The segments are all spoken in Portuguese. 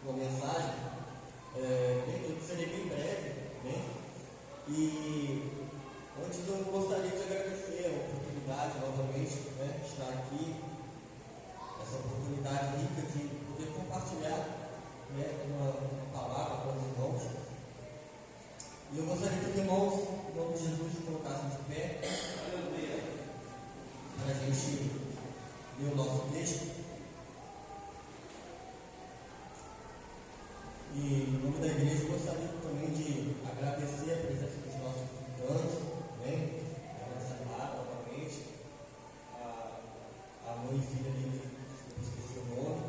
uma mensagem, eu serei bem breve, né? E antes eu gostaria de agradecer a oportunidade novamente, né, de estar aqui, essa oportunidade rica de poder compartilhar, né, uma palavra com os irmãos. E eu gostaria que os irmãos, em nome de Jesus, se colocassem de pé, para a gente ler o nosso texto. E em nome da igreja eu gostaria também de agradecer a presença dos nossos visitantes, né? A nossa amada novamente, a mãe e filha dele, eu esqueci o nome.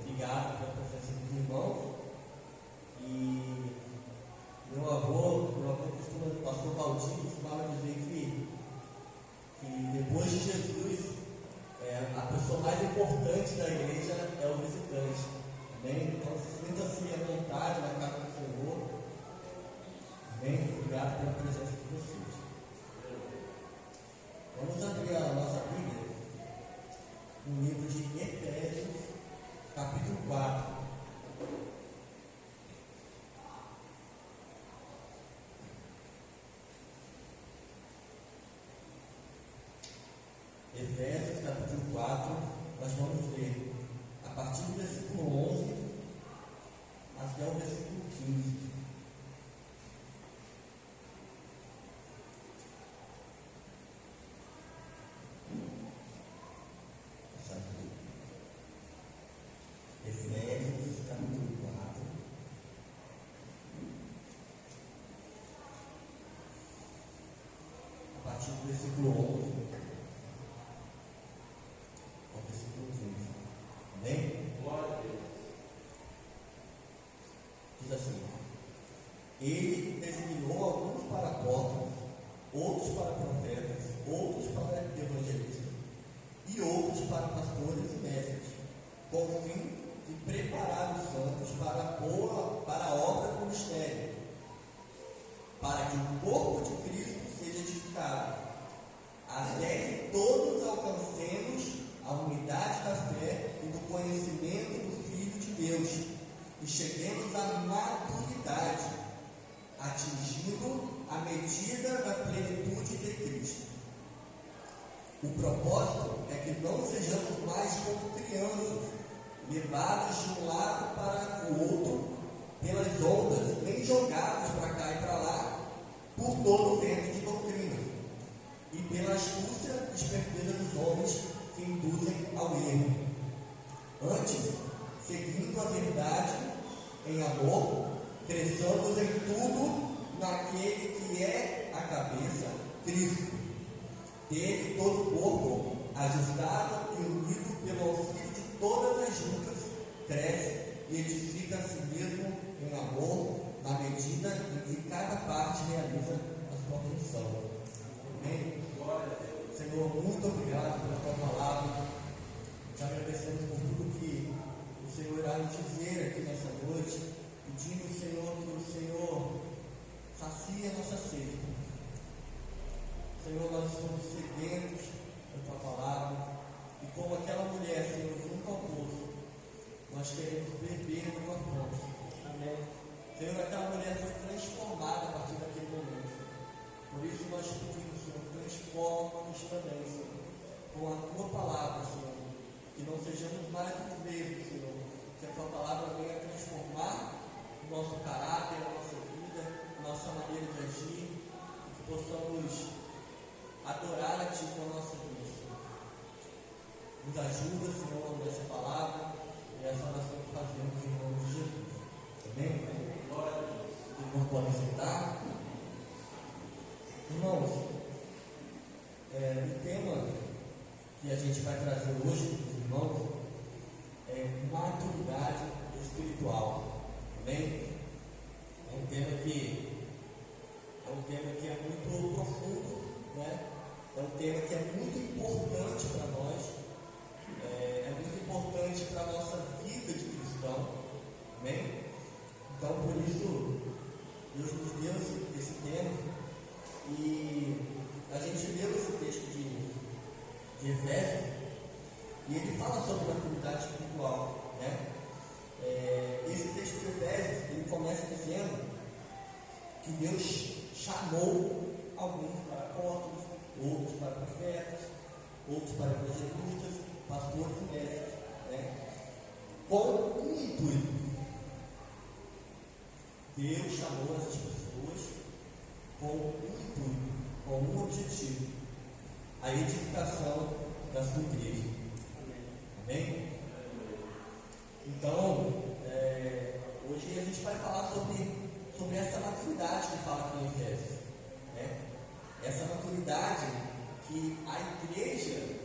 Obrigado pela presença dos irmãos. E meu avô costuma, o pastor Valdir, costumava dizer que depois de Jesus, a pessoa mais importante da igreja é o visitante. Amém? Então, sinta-se à vontade na casa do Senhor. Amém? Obrigado pela presença de vocês. Vamos abrir a nossa Bíblia no livro de Efésios, capítulo 4. Efésios, capítulo 4, nós vamos ler a partir do versículo 11 até o versículo 15. Efésios, capítulo 4, a partir do versículo 11 ao versículo 15. Amém? Glória a Deus. Diz assim: Ele designou alguns para apóstolos, outros para profetas, outros para evangelistas e outros para pastores e mestres, com o fim de preparar os santos para a obra do mistério, para que o corpo de Cristo seja edificado, até que todos alcancemos a unidade da fé e do conhecimento do Filho de Deus, e cheguemos à maturidade, atingindo a medida da plenitude de Cristo. O propósito é que não sejamos mais como crianças, levados de um lado para o outro pelas ondas, nem jogados para cá e para lá por todo o vento de doutrina, e pela astúcia e esperteza dos homens que induzem ao erro. Antes, seguindo a verdade em amor, cresçamos em tudo naquele que é a cabeça, Cristo. Dele todo o corpo, ajustado e unido pelo auxílio de todas as juntas, cresce e edifica a si mesmo em amor, na medida em que cada parte realiza a sua função. Amém? Senhor, muito obrigado pela tua palavra. Te agradecemos por tudo que o Senhor irá nos dizer aqui nessa noite, pedindo, Senhor, que o Senhor sacie a nossa sede. Senhor, nós estamos sedentos da tua palavra, e como aquela mulher, Senhor, junto ao poço, nós queremos beber da tua fonte. Amém. Senhor, aquela mulher foi transformada a partir daquele momento. Por isso nós pedimos, Senhor, transforma-nos também, Senhor, com a tua palavra, Senhor. Que não sejamos mais os mesmos, Senhor. Que a tua palavra venha transformar o nosso caráter, a nossa vida, a nossa maneira de agir, e que possamos adorar a Ti com a nossa vida, Senhor. Nos ajuda, Senhor, nessa palavra e essa oração que fazemos em nome de Jesus. Amém? Glória a Deus. Os irmãos podem sentar. Irmãos, o tema que a gente vai trazer hoje, irmãos, é maturidade espiritual. Amém? É um tema que é muito profundo, né? É um tema que é muito importante para nós, é muito importante para a nossa vida de cristão. Amém? Então, por isso, Deus nos deu esse tema, e a gente leu esse texto de Efésios, e ele fala sobre maturidade espiritual, né? chamou alguns para apóstolos, outros para profetas, outros para evangelistas, pastores e mestres, né? Com um intuito. Deus chamou essas pessoas com um intuito, com um objetivo: a edificação da sua igreja. Amém? Então, hoje a gente vai falar sobre essa maturidade que fala aqui em Efésios, né? Essa maturidade que a igreja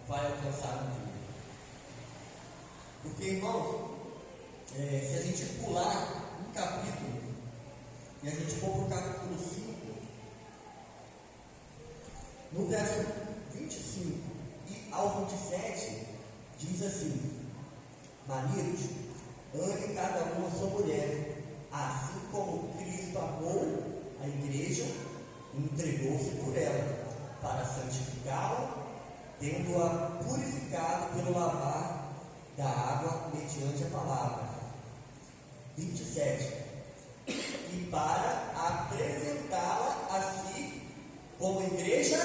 vai alcançar no dia. Porque, irmãos, se a gente pular um capítulo e a gente for para o capítulo 5, no verso 25 e ao 27, diz assim: maridos, ame cada um a sua mulher, assim como Cristo amou a igreja e entregou-se por ela, para santificá-la, tendo-a purificado pelo lavar da água mediante a palavra. 27. E para apresentá-la a si como igreja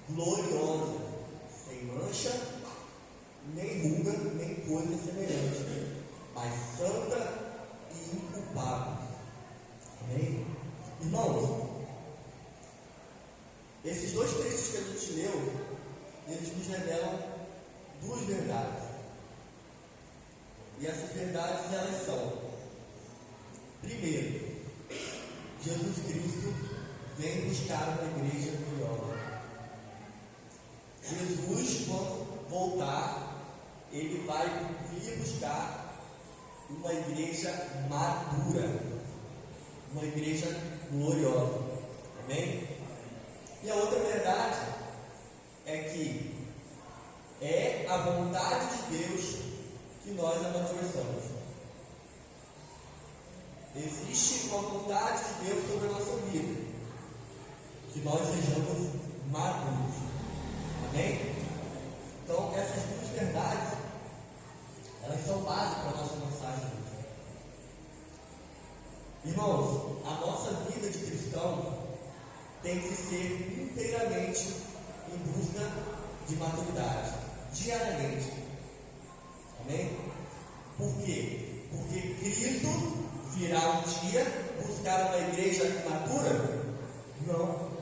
gloriosa, sem mancha, nem ruga, nem coisa semelhante, mas santa e inculpável. Amém? Irmãos, esses dois textos que a gente leu, eles nos revelam duas verdades. E essas verdades, elas são: primeiro, Jesus Cristo vem buscar uma igreja gloriosa. Jesus, quando voltar, ele vai vir buscar uma igreja madura, uma igreja gloriosa. Amém? E a outra verdade é que é a vontade de Deus que nós amadureçamos. Existe uma vontade de Deus sobre a nossa vida, que nós sejamos maduros. Amém? Então, essas duas verdades, elas são básicas para a nossa mensagem hoje. Irmãos, a nossa vida de cristão tem que ser inteiramente em busca de maturidade, diariamente. Amém? Por quê? Porque Cristo virá um dia buscar uma igreja imatura? Não.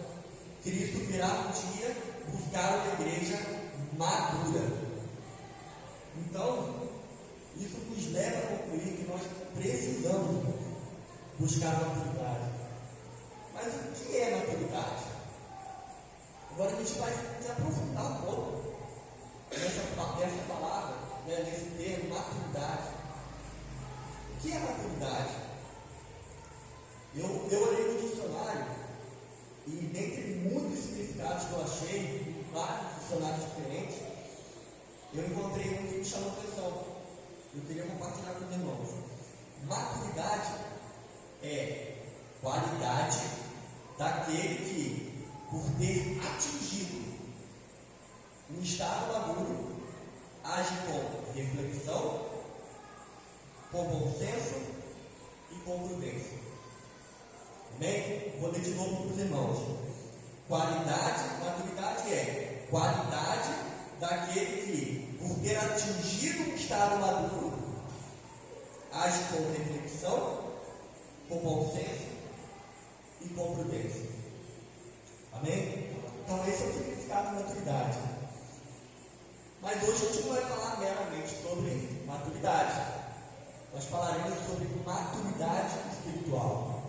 Cristo virá um dia buscar uma igreja madura. Então, isso nos leva a concluir que nós precisamos buscar maturidade. Mas o que é maturidade? Agora a gente vai se aprofundar um pouco nessa palavra, né, nesse termo, maturidade. O que é maturidade? Eu olhei no dicionário e, dentre muitos significados que eu achei, em vários dicionários diferentes, eu encontrei um que me chamou a atenção. Eu queria compartilhar com os irmãos. Maturidade é qualidade daquele que, por ter atingido um estado maduro, age com reflexão, com bom senso e com prudência. Amém? Vou ler de novo para os irmãos. Maturidade é qualidade daquele que, por ter atingido um estado maduro, age com reflexão, com bom senso e com prudência. Amém? Então esse é o significado de maturidade. Mas hoje a gente não vai falar meramente sobre maturidade. Nós falaremos sobre maturidade espiritual.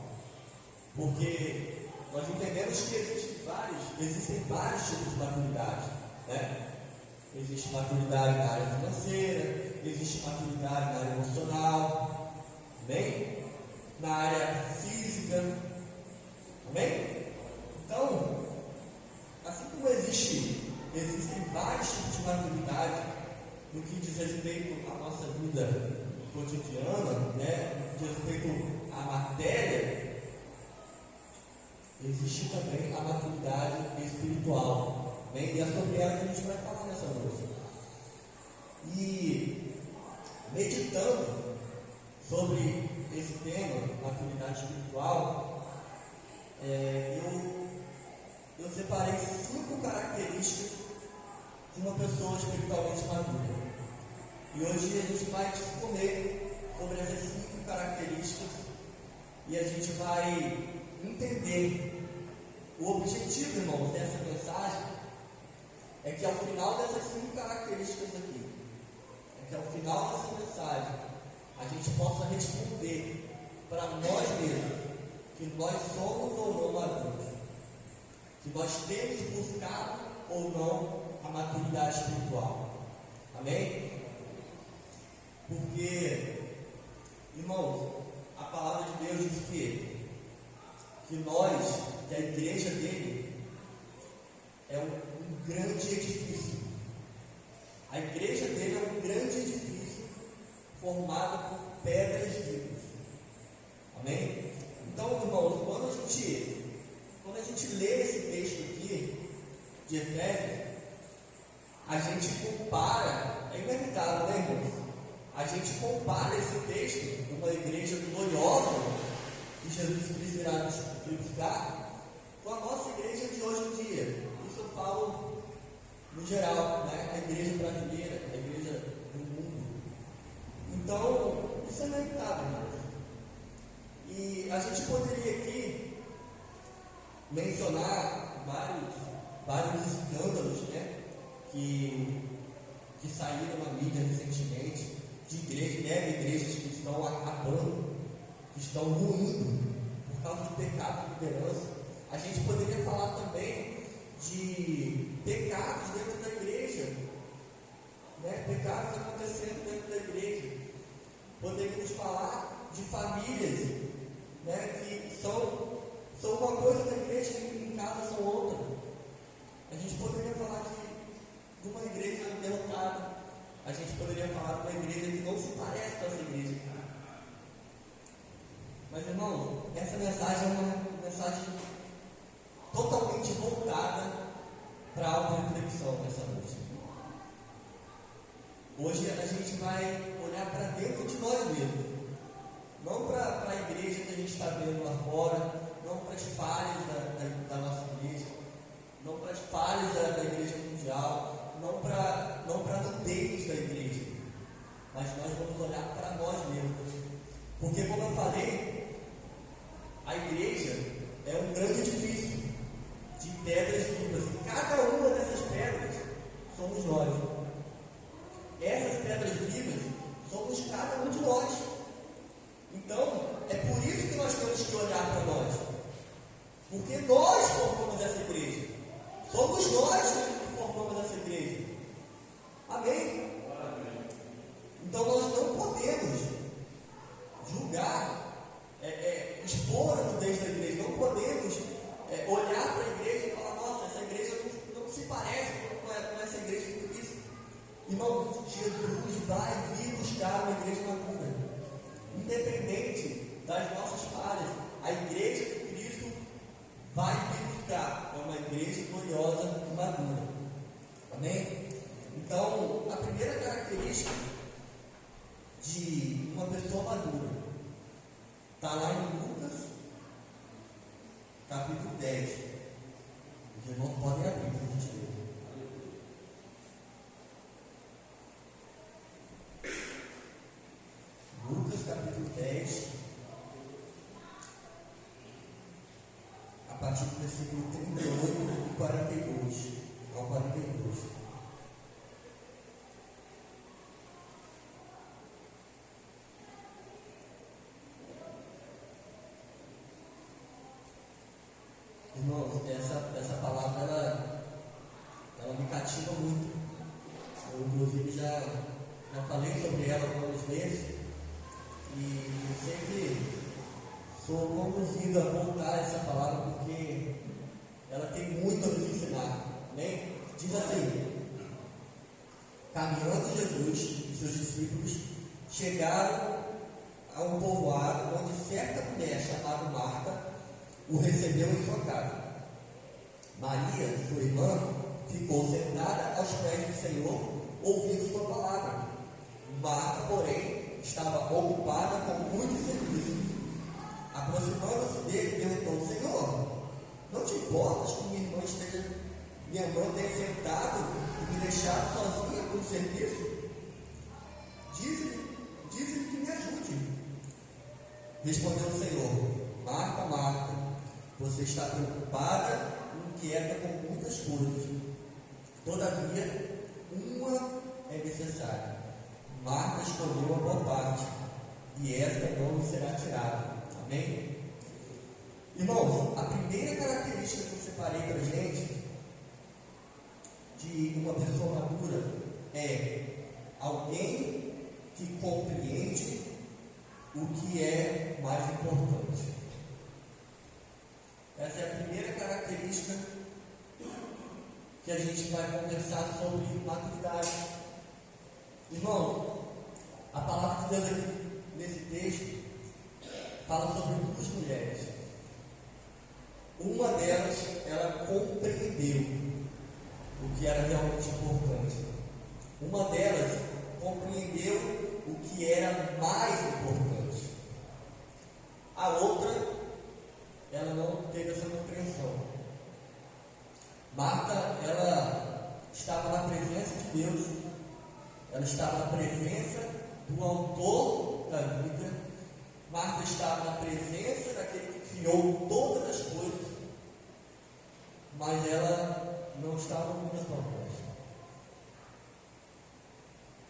Porque nós entendemos que existem vários tipos de maturidade, né? Existe maturidade na área financeira, existe maturidade na área emocional, amém? Na área física, amém? Então, assim como existem vários tipos de maturidade no que diz respeito à nossa vida cotidiana, né? No que diz respeito à matéria, existe também a maturidade espiritual, amém? E é sobre ela que a gente vai falar nessa noite. E meditando sobre esse tema, maturidade espiritual, eu separei 5 características de uma pessoa espiritualmente madura. E hoje a gente vai discorrer sobre essas 5 características e a gente vai entender o objetivo, irmãos, dessa mensagem é que ao final dessas 5 características aqui, é que ao final dessa mensagem a gente possa responder para nós mesmos que nós somos ou não maduros, que nós temos buscado ou não a maturidade espiritual. Amém? Porque, irmãos, a palavra de Deus diz que nós, que a igreja dele, é um grande edifício. A igreja dele é um grande edifício formado por pedras vivas. Amém? Então, irmãos, quando a gente lê esse texto aqui de Efésios, a gente compara, é inevitável, né, irmãos? A gente compara esse texto com uma igreja gloriosa que Jesus Cristo irá nos buscar com a nossa igreja de hoje em dia. Isso eu falo no geral, né? A igreja brasileira, a igreja do mundo. Então, isso é inevitável, irmãos. E a gente poderia aqui mencionar vários escândalos, né, que saíram na mídia recentemente, de igrejas que estão acabando, que estão ruindo por causa de pecado de liderança. A gente poderia falar também de pecados dentro da igreja, né, pecados acontecendo dentro da igreja. Poderíamos falar de famílias, né, que são uma coisa da igreja e em casa são outra. A gente poderia falar de uma igreja derrotada. A gente poderia falar de uma igreja que não se parece com essa igreja. Mas, irmão, essa mensagem é uma mensagem totalmente voltada para a auto-reflexão nessa noite. Hoje a gente vai olhar para dentro de nós mesmos. Não para a igreja que a gente está vendo lá fora, não para as falhas da nossa igreja, não para as falhas da igreja mundial, não para a nudez da igreja, mas nós vamos olhar para nós mesmos. Porque, como eu falei, a igreja é um grande edifício de pedras vivas, e cada uma dessas pedras somos nós. Essas pedras vivas somos cada um de nós. Então, é por isso que nós temos que olhar para nós, porque nós formamos essa igreja, somos nós que formamos essa igreja. Amém? Então, nós não podemos julgar, expor a nudez da igreja, não podemos olhar para a igreja e falar: nossa, essa igreja não se parece com essa igreja de Cristo. Irmão, Jesus vai vir buscar uma igreja madura, independente das nossas falhas. A igreja de Cristo vai vir buscar uma igreja gloriosa e madura. Amém? Então, a primeira característica de uma pessoa madura está lá em Lucas, capítulo 10. Os irmãos podem abrir para a gente ler. Lucas, capítulo 10, a partir do versículo 38 e 42 ao 42. Irmãos, essa palavra ela me cativa muito. Eu, inclusive, já falei sobre ela algumas vezes e sempre sou conduzido a voltar a essa palavra porque ela tem muito a nos ensinar. Amém? Diz assim: caminhando Jesus e seus discípulos chegaram a um povoado onde certa mulher chamada Marta o recebeu em sua casa. Maria, sua irmã, ficou sentada aos pés do Senhor, ouvindo sua palavra. Marta, porém, estava ocupada com muito serviço. Aproximando-se dele, perguntou: Senhor, Não te importas que minha irmã tenha sentado e me deixado sozinha com o serviço? Diz-lhe que me ajude. Respondeu o Senhor: Marta, Marta, você está preocupada e inquieta com muitas coisas. Todavia, uma é necessária. Marta escolheu a boa parte, e esta não lhe será tirada. Amém? Irmãos, a primeira característica que eu separei para a gente de uma pessoa madura é alguém que compreende o que é mais importante. Essa é a primeira característica que a gente vai conversar sobre maturidade. Irmão, a palavra de Deus aqui nesse texto fala sobre duas mulheres. Uma delas, ela compreendeu o que era realmente importante. Uma delas compreendeu o que era mais importante. A outra, ela não teve essa compreensão. Marta, ela estava na presença de Deus, ela estava na presença do autor da vida. Marta estava na presença daquele que criou todas as coisas, mas ela não estava ouvindo as propostas.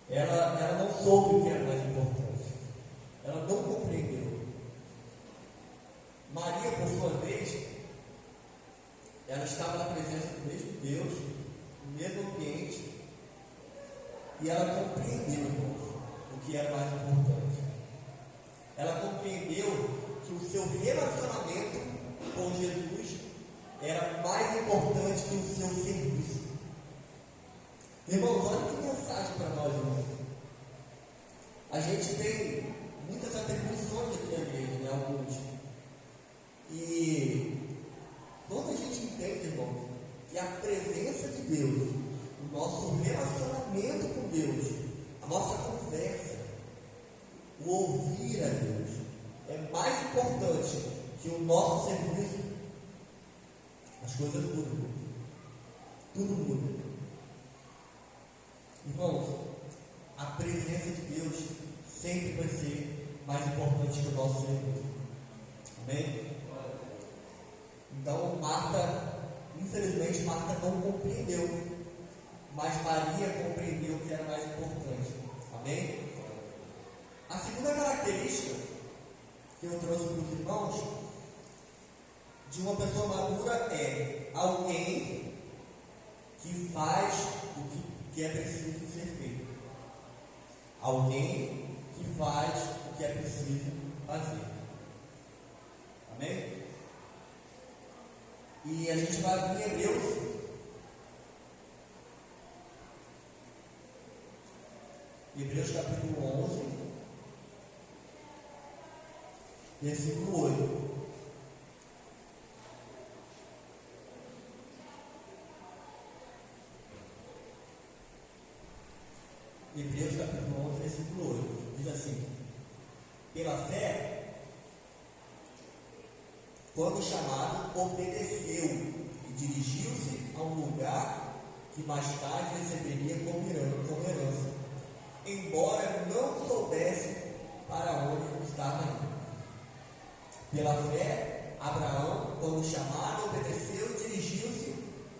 Ela não soube o que era mais importante. Ela não compreendeu. Maria, por sua vez, ela estava na presença do mesmo Deus, no mesmo ambiente, e ela compreendeu, irmãos, o que era mais importante. Ela compreendeu que o seu relacionamento com Jesus era mais importante que o seu serviço. Irmãos, olha que mensagem para nós, irmãos. A gente tem muitas atribuições aqui na igreja, né? Alguns. E quando a gente entende, irmão, que a presença de Deus, o nosso relacionamento com Deus, a nossa conversa, o ouvir a Deus, é mais importante que o nosso serviço, as coisas mudam. Tudo muda. Irmãos, a presença de Deus sempre vai ser mais importante que o nosso serviço. Amém? Então, infelizmente, Marta não compreendeu, mas Maria compreendeu o que era mais importante. Amém? A segunda característica que eu trouxe para os irmãos de uma pessoa madura é alguém que faz o que é preciso ser feito. Alguém que faz o que é preciso fazer. Amém? E a gente vai abrir Hebreus. Hebreus capítulo 11, versículo 8. Hebreus capítulo 11, versículo 8. Diz assim: pela fé, quando chamado, obedeceu e dirigiu-se a um lugar que mais tarde receberia como herança, embora não soubesse para onde estava indo. Pela fé, Abraão, quando chamado, obedeceu e dirigiu-se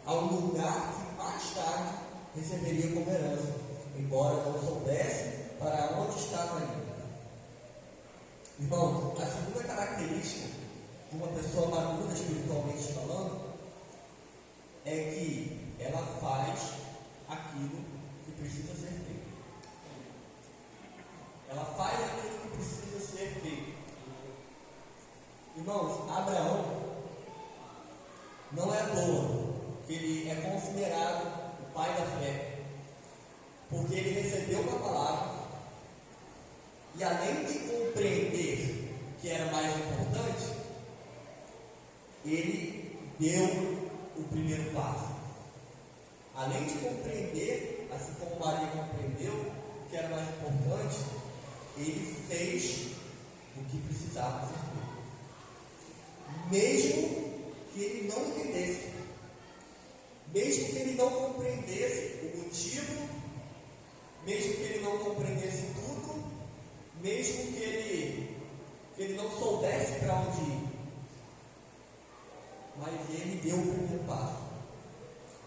a um lugar que mais tarde receberia como herança, embora não soubesse para onde estava indo. Irmãos, a segunda característica de uma pessoa madura espiritualmente falando é que ela faz aquilo que precisa ser feito. Ela faz aquilo que precisa ser feito. Irmãos, Abraão não é à toa que ele é considerado o pai da fé, porque ele recebeu uma palavra e, além de compreender o que era mais importante, ele deu o primeiro passo. Além de compreender, assim como Maria compreendeu o que era mais importante, ele fez o que precisava ser feito. Mesmo que ele não entendesse, mesmo que ele não compreendesse o motivo, mesmo que ele não compreendesse tudo, mesmo que ele não soubesse para onde ir, mas ele deu o primeiro passo.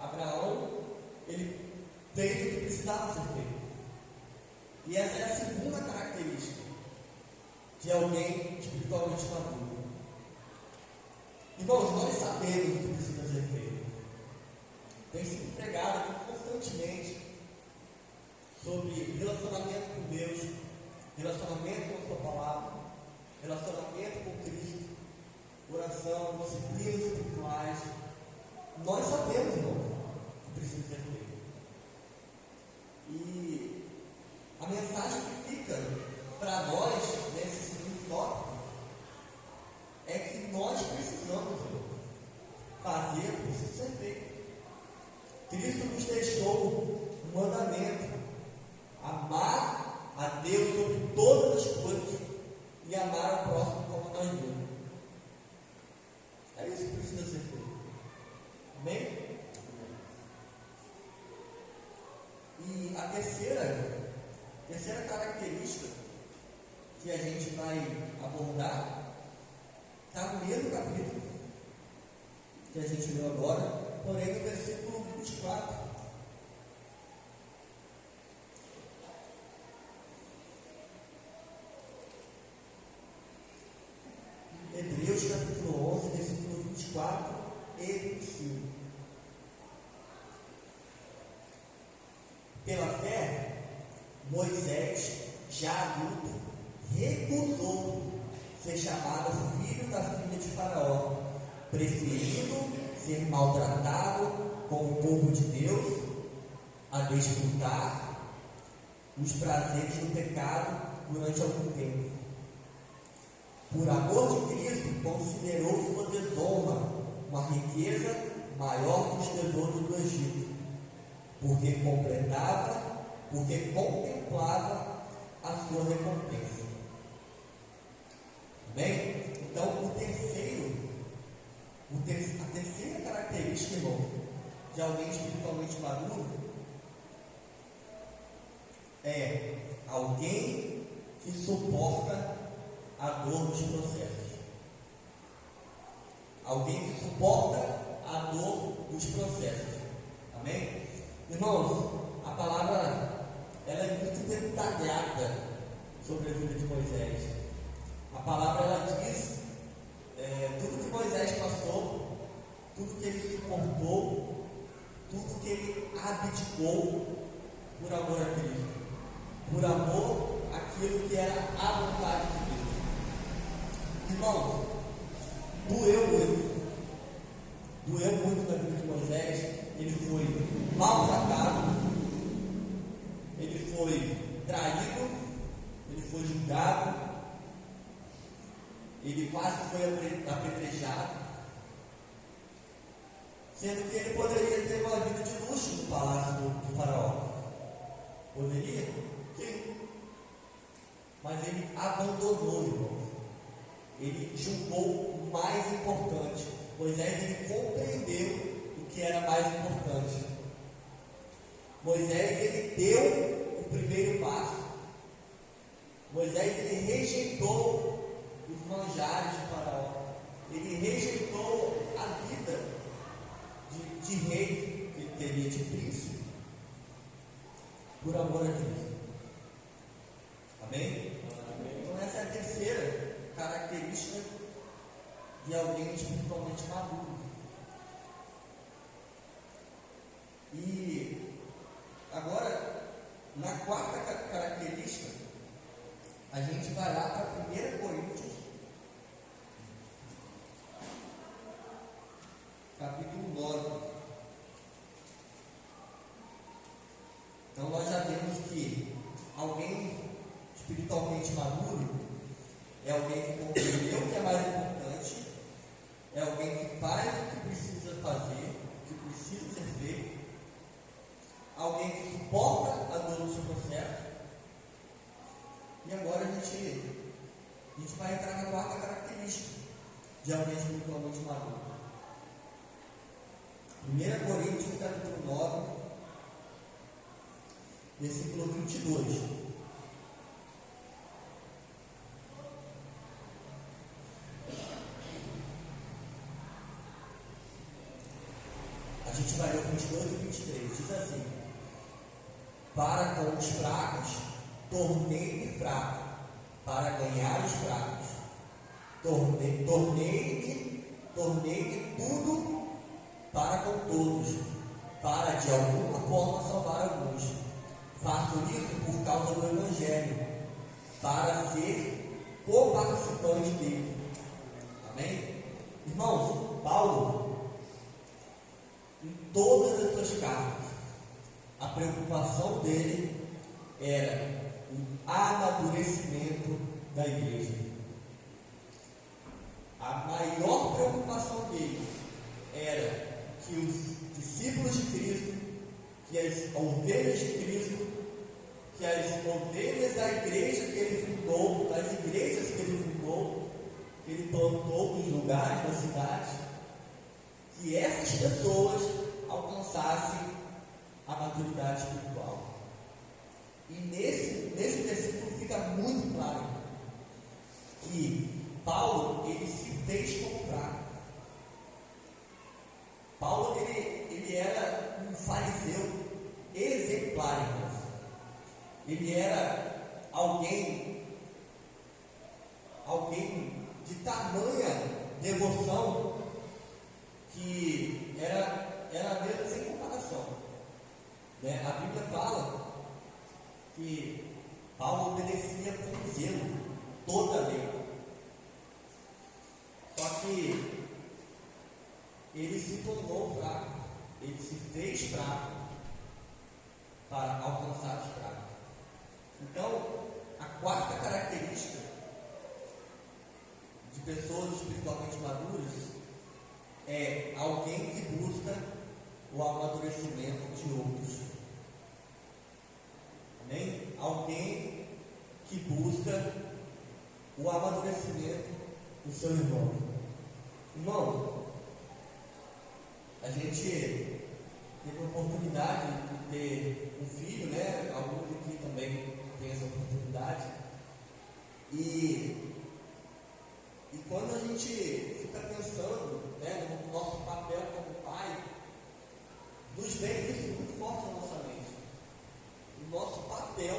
Abraão, ele fez o que precisava ser feito. E essa é a segunda característica de alguém espiritualmente maduro. Irmãos, nós sabemos o que precisa ser feito. Tem sido pregado aqui constantemente sobre relacionamento com Deus, relacionamento com a sua palavra, relacionamento com Cristo, oração, disciplinas espirituais. Nós sabemos, irmão, o que precisa ser feito. E a mensagem que fica para nós nesse segundo tópico é que nós precisamos, irmão, fazer o que precisa ser feito. Cristo nos deixou um mandamento: amar a Deus sobre todas as coisas e amar ao próximo como nós mesmos. É isso que precisa ser feito. Amém? E a terceira característica que a gente vai abordar está no mesmo capítulo que a gente leu agora, porém no versículo 24. Hebreus capítulo 11, versículo 24 e 25. Pela fé, Moisés, já adulto, recusou ser chamado filho da filha de Faraó, preferindo ser maltratado com o povo de Deus a desfrutar os prazeres do pecado durante algum tempo. Por amor de Cristo, considerou sua desonra uma riqueza maior que os tesouros do Egito, porque contemplava a sua recompensa. Bem, então a terceira característica, irmão, de alguém espiritualmente maduro é alguém que suporta a dor dos processos. Alguém que suporta a dor dos processos. Amém? Irmãos, a palavra ela é muito detalhada sobre a vida de Moisés. A palavra ela diz tudo que Moisés passou, tudo que ele suportou, tudo que ele abdicou por amor a Cristo, por amor àquilo que era a vontade de Deus. Irmãos, doeu muito na vida de Moisés. Ele foi maltratado, ele foi traído, ele foi julgado, ele quase foi apedrejado, sendo que ele poderia ter uma vida de luxo no palácio do Faraó. Poderia? Sim. Mas ele abandonou, irmãos. Ele julgou o mais importante. Moisés, ele compreendeu o que era mais importante. Moisés, ele deu o primeiro passo. Moisés, ele rejeitou os manjares de Faraó. Ele rejeitou a vida de rei que ele teria, de príncipe, por amor a Cristo. Amém? Então essa é a terceira característica de alguém espiritualmente maduro. E agora, na quarta característica, a gente vai lá para 1 Coríntios, capítulo 9. Então nós já vemos que alguém espiritualmente maduro é alguém que compreendeu o que é mais importante, é alguém que faz o que precisa fazer, o que precisa ser feito, alguém que suporta a dor do seu processo. E agora a gente vai entrar na quarta característica de alguém espiritualmente maduro. 1 Coríntios capítulo 9, versículo 22. A gente vai ler o 22 e 23. Diz assim: para com os fracos, tornei-me fraco, para ganhar os fracos. Tornei-me tudo para com todos, para de alguma forma salvar alguns. Faço isso por causa do Evangelho, para ser co-participante dele. Amém? Irmãos, Paulo, em todas as suas cartas, a preocupação dele era o amadurecimento da igreja. A maior preocupação dele era que os discípulos de Cristo, que as ovelhas de Cristo, que as ovelhas da igreja que ele fundou, das igrejas que ele fundou, que ele plantou nos lugares da cidade, que essas pessoas alcançassem a maturidade espiritual. E nesse versículo fica muito claro que Paulo, ele se fez como fraco. Paulo, ele era um fariseu exemplar, irmãos. Ele era alguém de tamanha devoção que era mesmo sem comparação. Né? A Bíblia fala que Paulo obedecia com zelo toda a lei. Só que ele se tornou fraco, ele se fez fraco para alcançar os fracos. Então, a quarta característica de pessoas espiritualmente maduras é alguém que busca o amadurecimento de outros. Amém? Alguém que busca o amadurecimento do seu irmão. Irmão, a gente teve a oportunidade de ter um filho, né? Alguns aqui também têm essa oportunidade. E quando a gente fica pensando, né, no nosso papel como pai, nos vem isso muito forte na nossa mente. O nosso papel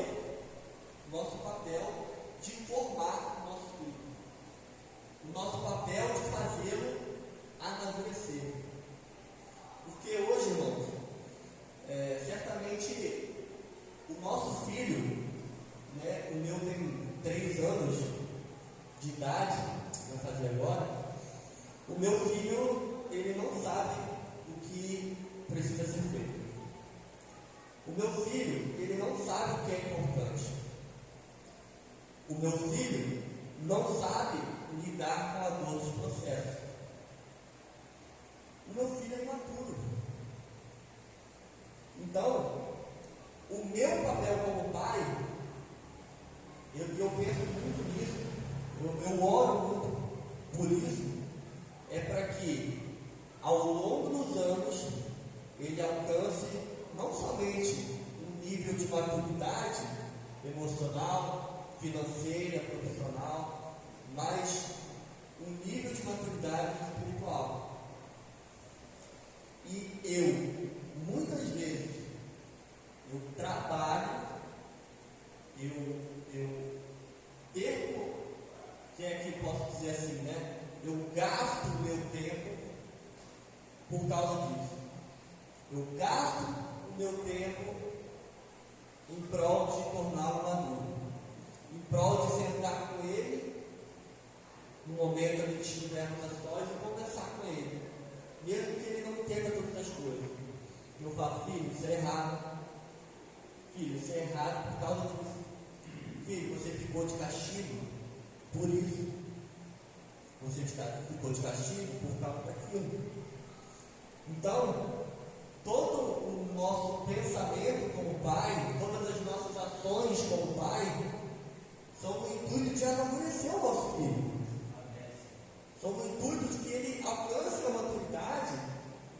de formar o nosso filho. O nosso papel de fazê-lo amadurecer. Porque hoje, irmãos, certamente o nosso filho, né, o meu tem 3 anos de idade, vai fazer agora, o meu filho, ele não sabe o que precisa ser feito. O meu filho, ele não sabe o que é importante. O meu filho não sabe lidar com a dor dos processos. O meu filho é imaturo. Então, o meu papel como pai, eu penso muito nisso, eu oro muito por isso, é para que ao longo dos anos ele alcance não somente um nível de maturidade emocional, financeira, profissional, mas um nível de maturidade espiritual. E muitas vezes, eu trabalho, eu perco, que é que posso dizer assim, né? Eu gasto o meu tempo por causa disso. Eu gasto o meu tempo em prol de torná-lo maduro, em prol de sentar com ele, no momento em que estivermos a sós, e conversar com ele, mesmo que ele não entenda todas as coisas. Eu falo: filho, isso é errado. Filho, isso é errado por causa disso. Filho, você ficou de castigo por isso. Você ficou de castigo por causa daquilo. Então, todo o nosso pensamento como pai, todas as nossas ações como pai, são no intuito de amadurecer o nosso filho. São no intuito de que ele alcance a maturidade,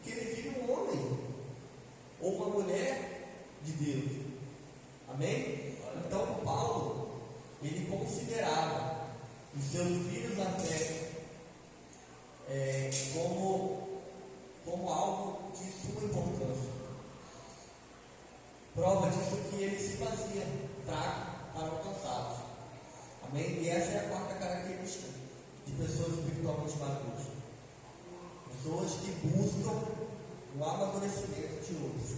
que ele vire um homem os seus filhos na fé como algo de suma importância. Prova disso que ele se fazia fraco para alcançá-los. Amém? E essa é a quarta característica de pessoas espiritualmente maduras. Pessoas que buscam o amadurecimento de outros.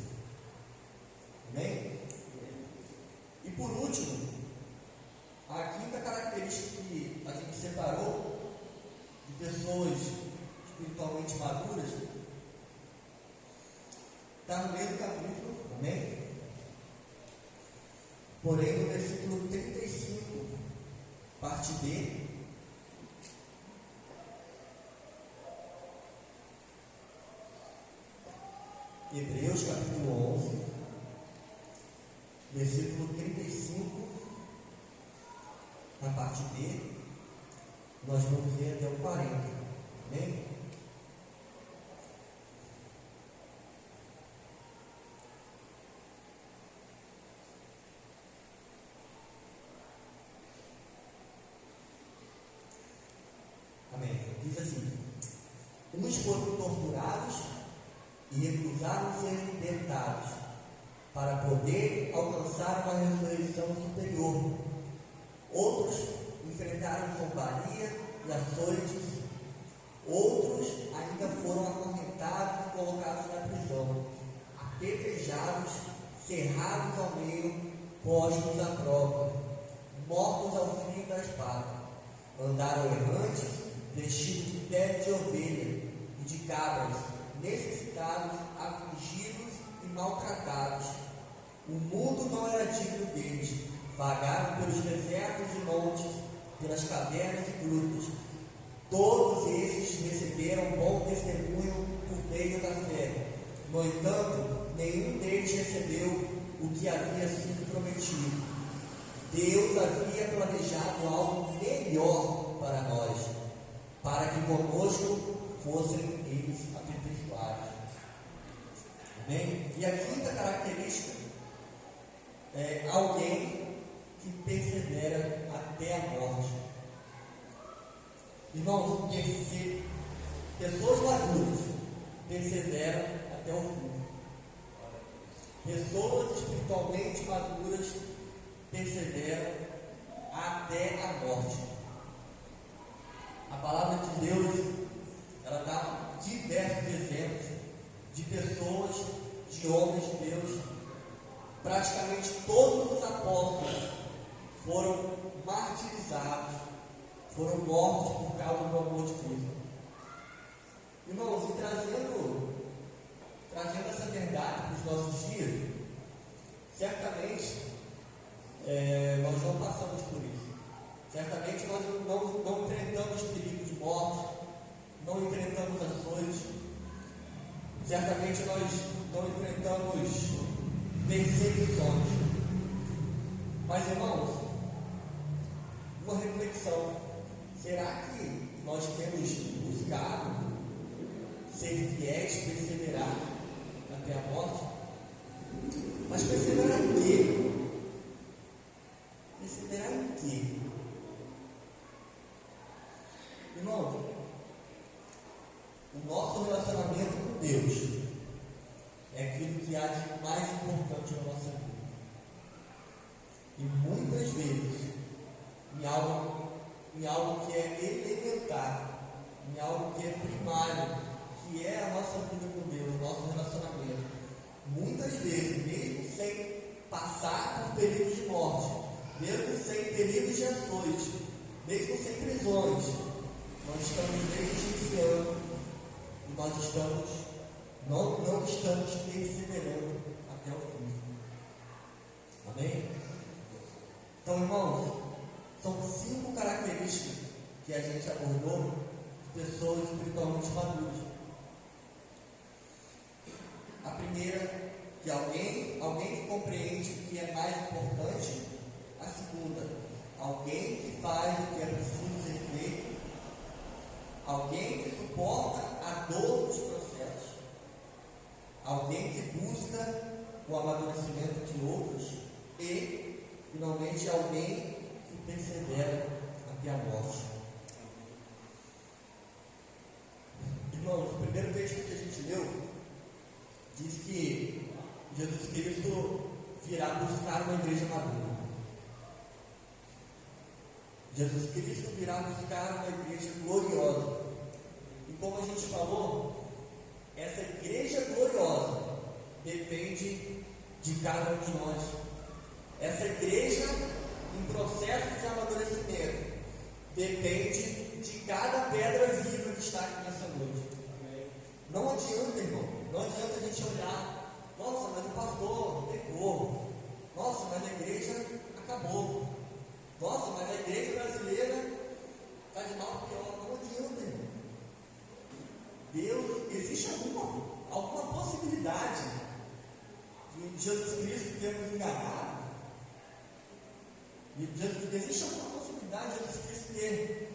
Amém? E por último, a quinta característica que a gente separou de pessoas espiritualmente maduras está no mesmo capítulo, amém? Porém, no versículo 35, parte B, Hebreus capítulo 11, versículo 35, na parte B, nós vamos ver até o 40, amém? Amém. Diz assim: uns foram torturados e recusaram ser libertados, para poder alcançar uma ressurreição superior. Outros enfrentaram zombaria e açoites. Outros ainda foram acorrentados e colocados na prisão, apedrejados, cerrados ao meio, postos à prova, mortos ao fio da espada. Andaram errantes, vestidos de pele de ovelha e de cabras, necessitados, afligidos e maltratados. O mundo não era digno deles. Vagaram pelos desertos e montes, pelas cavernas e grutas. Todos esses receberam bom testemunho por meio da fé. No entanto, nenhum deles recebeu o que havia sido prometido. Deus havia planejado algo melhor para nós, para que conosco fossem eles aperfeiçoados. Amém? E a quinta característica é alguém que persevera até a morte. Irmãos, pessoas maduras perseveram até o fim. Pessoas espiritualmente maduras perseveram até a morte. A palavra de Deus, ela dá diversos exemplos de pessoas, de homens de Deus. Praticamente todos os apóstolos foram martirizados, foram mortos por causa do amor de Cristo. Irmãos, e trazendo essa verdade para os nossos dias, certamente nós não passamos por isso. Certamente nós não enfrentamos perigo de morte, não enfrentamos açoites, certamente nós não enfrentamos perseguições. Mas, irmãos, uma reflexão: será que nós temos buscado ser fiéis, perseverar até a morte? Mas perseverar em quê? Perseverar em quê? Irmão, o nosso relacionamento com Deus é aquilo que há de mais importante na nossa vida. E muitas vezes, em algo que é elementar, em algo que é primário, que é a nossa vida com Deus, o nosso relacionamento, muitas vezes, mesmo sem passar por períodos de morte, mesmo sem períodos de açoite, mesmo sem prisões, nós estamos negligenciando e nós não estamos perseverando até o fim. Amém? Então, irmãos, são 5 características que a gente abordou de pessoas espiritualmente maduras. A primeira, que alguém que compreende o que é mais importante. A segunda, alguém que faz o que é preciso ser feito. Alguém que suporta a dor dos processos. Alguém que busca o amadurecimento de outros. E, finalmente, alguém que persevera até a morte. Jesus Cristo virá buscar uma igreja gloriosa. E como a gente falou, essa igreja gloriosa depende de cada um de nós. Essa igreja em processo de amadurecimento depende de cada pedra viva que está aqui nessa noite. Não adianta, irmão, não adianta a gente olhar, nossa, mas o pastor pecou, nossa, mas a igreja acabou, nossa, mas a igreja brasileira está de mal pior. Não adianta, irmão. Deus, existe alguma possibilidade de Jesus Cristo ter nos enganado? Existe alguma possibilidade de Jesus Cristo ter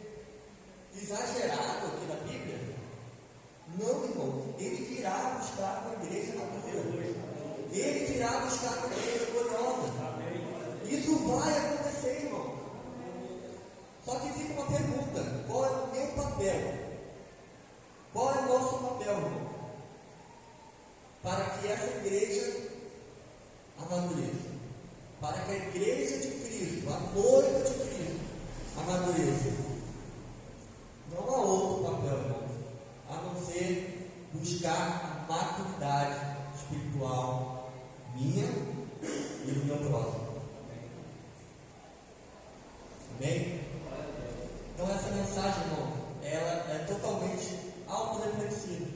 exagerado aqui na Bíblia? Não, irmão. Ele virá buscar uma igreja madura. Ele virá buscar uma igreja gloriosa. Isso vai acontecer, irmão. Só que fica uma pergunta: qual é o meu papel? Qual é o nosso papel, irmão? Para que essa igreja amadureça. Para que a igreja de Cristo, a noiva de Cristo, amadureça. Não há outro papel, irmão, a não ser buscar a maturidade espiritual minha e do meu próximo. Amém? Então essa mensagem, irmão, ela é totalmente autorreflexiva.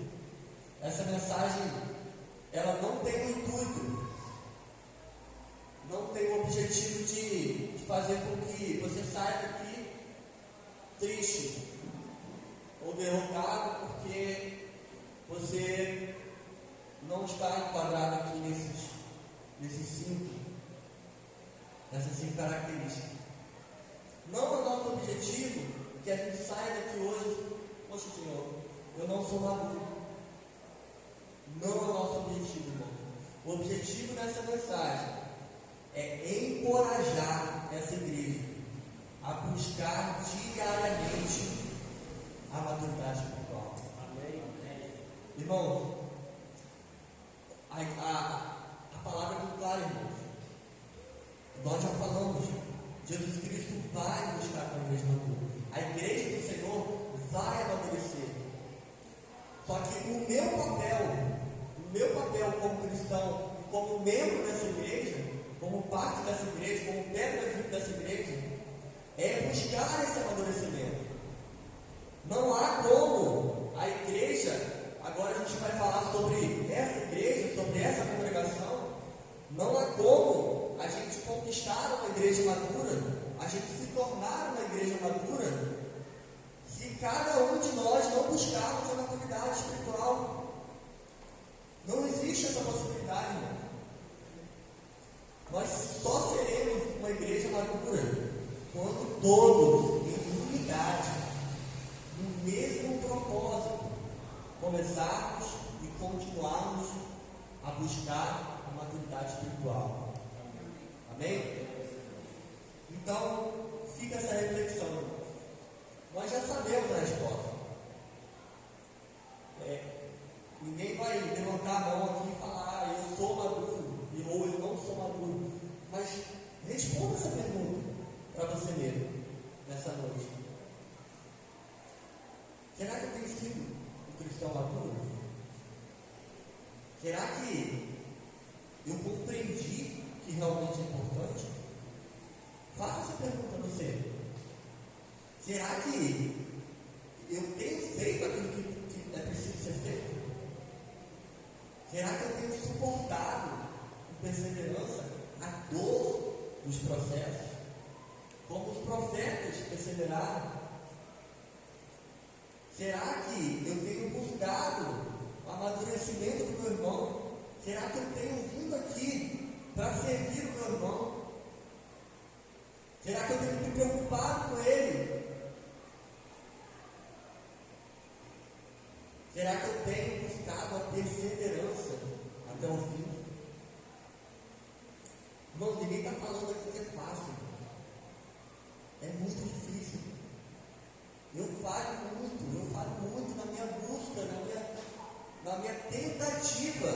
Essa mensagem, ela não tem o intuito, não tem o objetivo de fazer com que você saia daqui triste ou derrotado porque você não está enquadrado aqui nessas cinco características. Não é o nosso objetivo que a gente saia daqui hoje, poxa, Senhor, eu não sou maduro. Não é o nosso objetivo, irmão. O objetivo dessa mensagem é encorajar essa igreja a buscar diariamente a maturidade espiritual. Amém. Irmão, a palavra é muito clara, irmãos. Nós já falamos, Jesus Cristo vai buscar a igreja madura. A igreja do Senhor vai amadurecer. Só que o meu papel como cristão, como membro dessa igreja, como parte dessa igreja, como pedra viva dessa igreja, é buscar esse amadurecimento. Não há como a igreja, agora a gente vai falar sobre essa igreja, sobre essa congregação, não há como a gente conquistar uma igreja madura, a gente se tornar uma igreja madura, se cada um de nós não buscarmos a maturidade espiritual. Não existe essa possibilidade, irmão. Nós só seremos uma igreja madura quando todos, em unidade, no mesmo propósito, começarmos e continuarmos a buscar a maturidade espiritual. Amém? Então, fica essa reflexão. Nós já sabemos a resposta. Ninguém vai levantar a mão aqui e falar, eu sou maduro, ou eu não sou maduro. Mas responda essa pergunta para você mesmo, nessa noite. Será que eu tenho sido um cristão maduro? Será que eu compreendi o que realmente é importante? Faça essa pergunta a você. Será que eu tenho feito aquilo que é preciso ser feito? Será que eu tenho suportado com perseverança a dor dos processos? Como os profetas perseveraram? Será que eu tenho buscado o amadurecimento do meu irmão? Será que eu tenho vindo aqui para servir o meu irmão? Será que eu tenho me preocupado com ele? Será que eu tenho buscado a perseverança até o fim? Irmão, ninguém está falando aqui que é fácil. É muito difícil. Eu falho muito na minha busca, na minha tentativa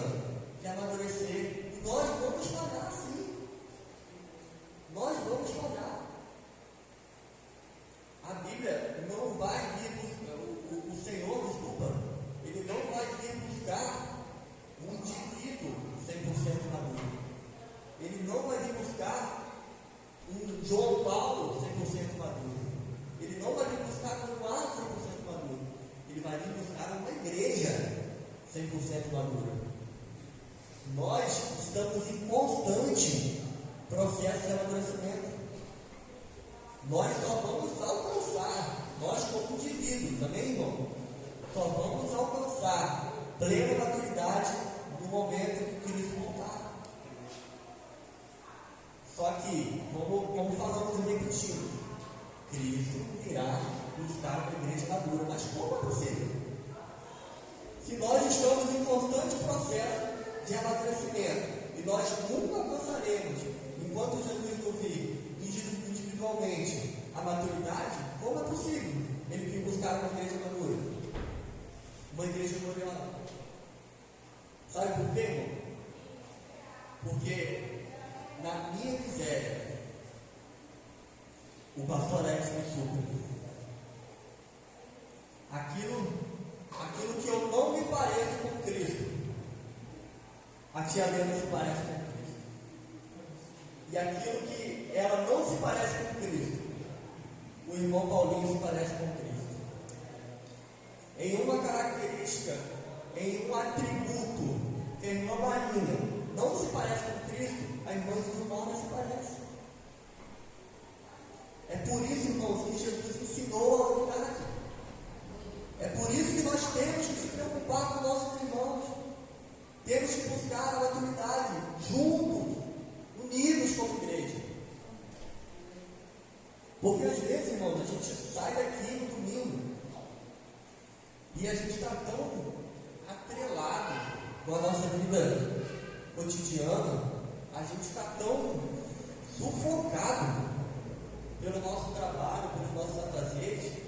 de amadurecer. E nós vamos falhar, sim. Nós vamos falhar. 100% madura. Nós estamos em constante processo de amadurecimento. Nós só vamos alcançar, nós como indivíduos, também, irmão, só vamos alcançar plena maturidade no momento que Cristo voltar. Só que, como falamos e repetimos, Cristo virá buscar uma igreja madura. Mas como é possível? Se nós estamos em constante processo de amadurecimento e nós nunca alcançaremos, enquanto Jesus não vir individualmente a maturidade, como é possível ele vir buscar uma igreja madura? Uma igreja gloriosa. Sabe por quê, irmão? Porque na minha miséria, o pastor Alex me supre. Aquilo que eu não me pareço com Cristo, a tia Lena se parece com Cristo. E aquilo que ela não se parece com Cristo, o irmão Paulinho se parece com Cristo. Em uma característica, em um atributo, que a irmã Marinha não se parece com Cristo, a irmã Gilmar se parece. É por isso, irmãos, que Jesus ensinou a unidade. É por isso que nós temos que se preocupar com nossos irmãos. Temos que buscar a maturidade juntos, unidos como igreja. Porque às vezes, irmãos, a gente sai daqui no domingo e a gente está tão atrelado com a nossa vida cotidiana, a gente está tão sufocado pelo nosso trabalho, pelos nossos afazeres,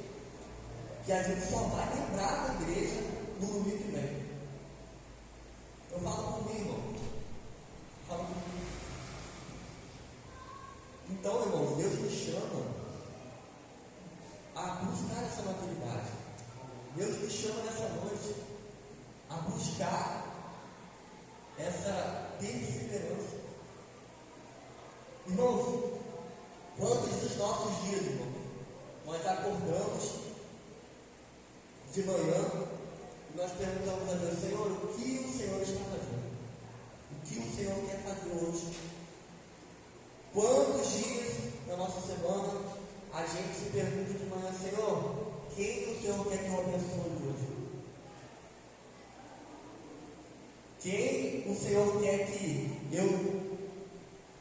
que a gente só vai lembrar da igreja no domingo que vem. Eu falo comigo, irmão. Falo comigo. Então, irmãos, Deus nos chama a buscar essa maturidade. Deus nos chama nessa noite a buscar essa perseverança. Irmãos, quantos dos nossos dias, irmão, nós acordamos de manhã e nós perguntamos a Deus: Senhor, o que o Senhor está fazendo? O que o Senhor quer fazer hoje? Quantos dias na nossa semana a gente se pergunta de manhã: Senhor, quem o Senhor quer que eu abençoe hoje? Quem o Senhor quer que eu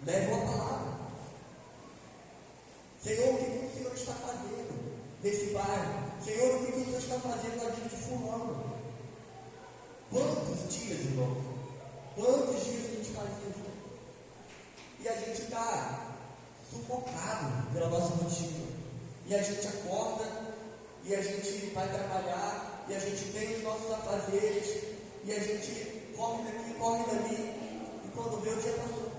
leve uma palavra? Senhor, o que o Senhor está fazendo nesse bairro? Senhor, o que o Senhor está fazendo na vida de fulano? Quantos dias, irmão? Quantos dias a gente faz isso? E a gente está sufocado pela nossa rotina. E a gente acorda, e a gente vai trabalhar, e a gente tem os nossos afazeres, e a gente corre daqui, corre dali, e quando vê, o dia passou.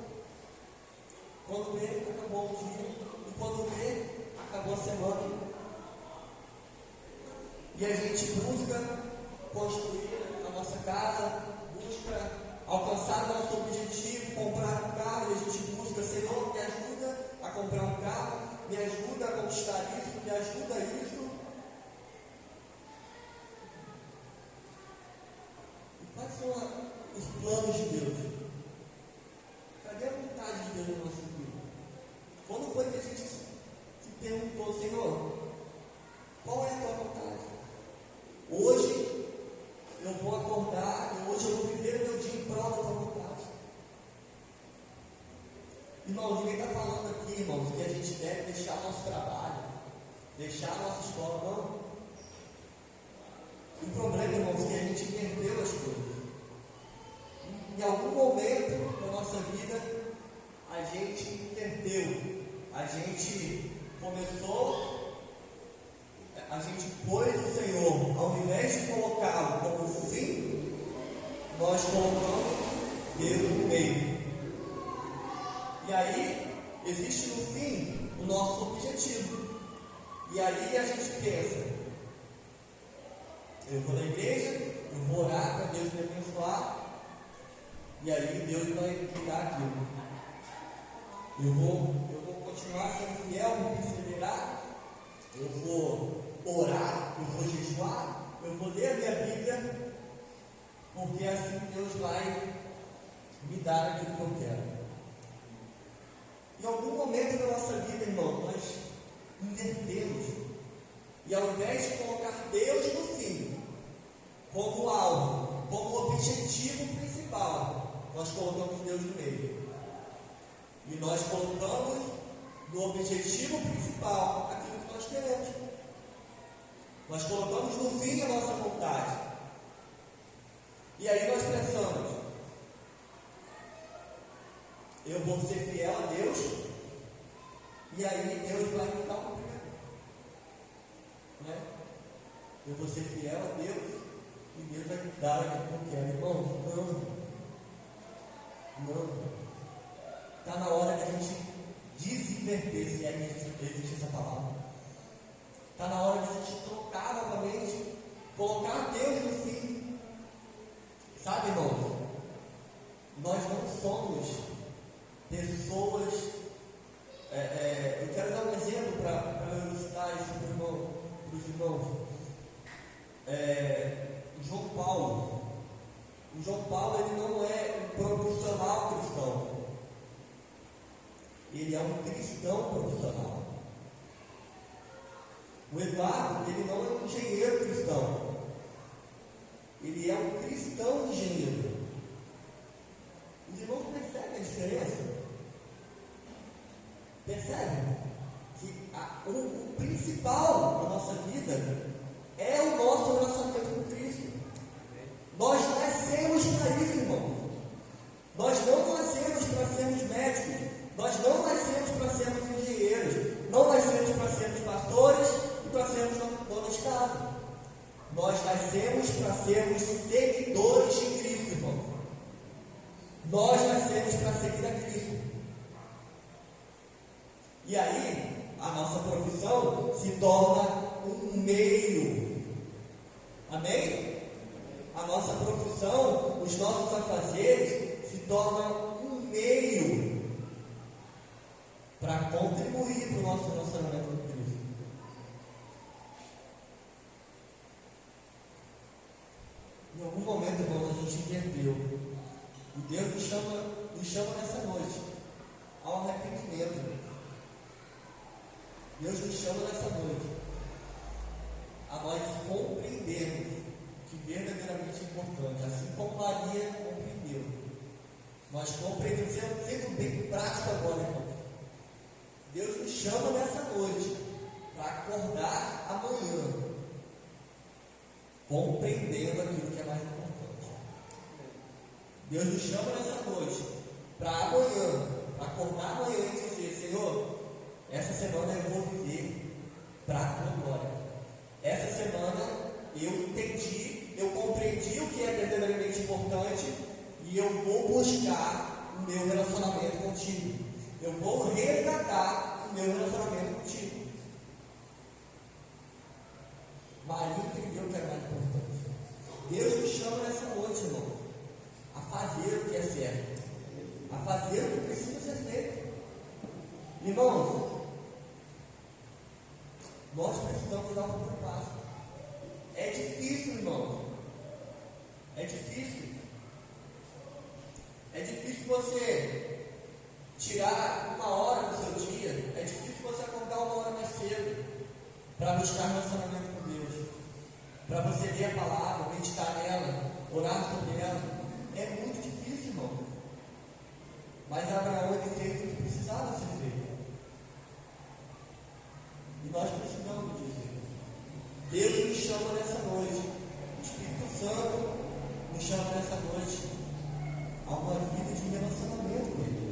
Quando vê, acabou o dia. E quando vê, acabou a semana. E a gente busca construir a nossa casa, busca alcançar o nosso objetivo, comprar um carro, e a gente busca: Senhor, me ajuda a comprar um carro, me ajuda a conquistar isso, me ajuda isso. E quais são os planos de Deus? Cadê a vontade de Deus na nossa vida? Quando foi que a gente se perguntou: Senhor, qual é a tua vontade? Hoje eu vou acordar, hoje eu vou viver o meu dia em prol da tua vontade. Irmão, ninguém está falando aqui, irmãos, que a gente deve deixar nosso trabalho, deixar a nossa escola, não. O problema, irmãos, é que a gente inverteu as coisas. Em algum momento da nossa vida, a gente inverteu, a gente começou. A gente pôs o Senhor, ao invés de colocá-lo como fim, nós colocamos Deus no meio. E aí, existe no fim o nosso objetivo. E aí a gente pensa: eu vou na igreja, eu vou orar para Deus me abençoar, e aí Deus vai me dar aquilo. Eu vou continuar sendo fiel, vou perseverar, eu vou orar, eu vou jejuar, eu vou ler a minha Bíblia, porque assim Deus vai me dar aquilo que eu quero. Em algum momento da nossa vida, irmão, nós invertemos. E ao invés de colocar Deus no fim, como alvo, como objetivo principal, nós colocamos Deus no meio. E nós colocamos no objetivo principal aquilo que nós queremos. Nós colocamos no fim a nossa vontade. E aí nós pensamos: eu vou ser fiel a Deus, e aí Deus vai me dar o cumprimento. Né? Eu vou ser fiel a Deus, e Deus vai me dar aquilo que eu quero. Irmão, não. Está na hora de a gente desinverter, se existe essa palavra. Está na hora de a gente trocar novamente, colocar Deus no fim. Sabe, irmãos, nós não somos pessoas. Eu quero dar um exemplo para ilustrar isso para os irmãos. João Paulo. O João Paulo, ele não é um profissional cristão. Ele é um cristão profissional. O Eduardo, ele não é um engenheiro cristão. Ele é um cristão engenheiro. Os irmãos percebem a diferença? Percebem? Que o principal da nossa vida é o nosso relacionamento com Cristo. Nós nascemos para isso, irmão. Nós não nascemos para sermos médicos. Nós não nascemos para sermos engenheiros. Não nascemos para sermos pastores e para sermos donos de casa. Nós nascemos para sermos seguidores de Cristo, irmão. Nós nascemos para seguir a Cristo. E aí, a nossa profissão se torna um meio. Amém? A nossa profissão, os nossos afazeres, se tornam um meio para contribuir para o nosso relacionamento com Cristo. Em algum momento, irmãos, a gente inverteu. E Deus nos chama nessa noite ao arrependimento. Deus nos chama nessa noite a nós compreendermos que verdadeiramente é importante, assim como Maria compreendeu. Nós compreendemos, sendo bem prático agora, irmãos. Deus nos chama nessa noite para acordar amanhã, compreendendo aquilo que é mais importante. Deus nos chama nessa noite para amanhã, acordar amanhã e dizer: Senhor, essa semana eu vou viver para a tua glória. Essa semana eu entendi, eu compreendi o que é verdadeiramente importante e eu vou buscar o meu relacionamento contigo. Eu vou resgatar o meu relacionamento contigo. Maria entendeu o que era mais importante. Deus nos chama nessa noite, irmão, a fazer o que é certo, a fazer o que precisa ser feito. Irmãos, nós precisamos dar um primeiro passo. É difícil, irmão. É difícil. É difícil você tirar uma hora do seu dia. É difícil você acordar uma hora mais cedo para buscar relacionamento com Deus, para você ler a palavra, meditar nela, orar sobre ela. É muito difícil, irmão. Mas Abraão, ele fez o que precisava ser feito. E nós precisamos disso. Deus nos chama nessa noite. O Espírito Santo nos chama nessa noite a uma vida de relacionamento com Ele.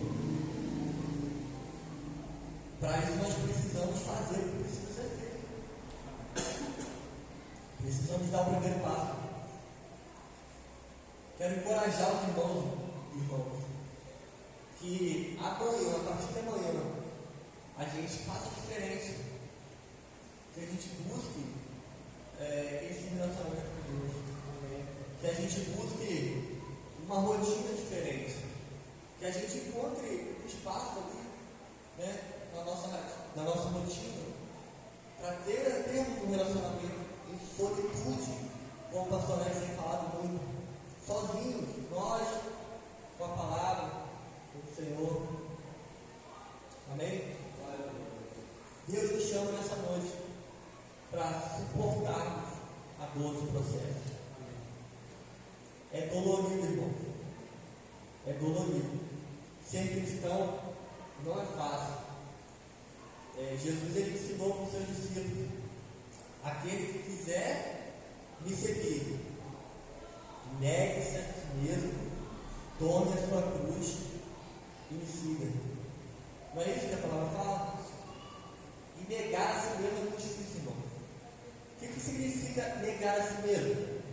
Para isso nós precisamos fazer o que precisa ser feito. Precisamos dar o primeiro passo. Quero encorajar os irmãos, que amanhã, a partir de amanhã, a gente faça diferença. Que a gente busque esse relacionamento com Deus. Que a gente busque uma rotina diferente. Que a gente encontre um espaço ali, né, na nossa rotina, para termos um relacionamento em solitude, como o pastor Alex tem falado muito, sozinhos, nós, com a palavra, com o Senhor. Amém? Deus nos chama nessa noite para suportarmos a dor do processo. É dolorido, irmão. É dolorido. Ser cristão não é fácil. Jesus ele ensinou para os seus discípulos: aquele que quiser me seguir, negue-se a si mesmo, tome a sua cruz e me siga. Não é isso que a palavra fala? E negar a si mesmo é muito difícil, irmão. O que significa negar a si mesmo?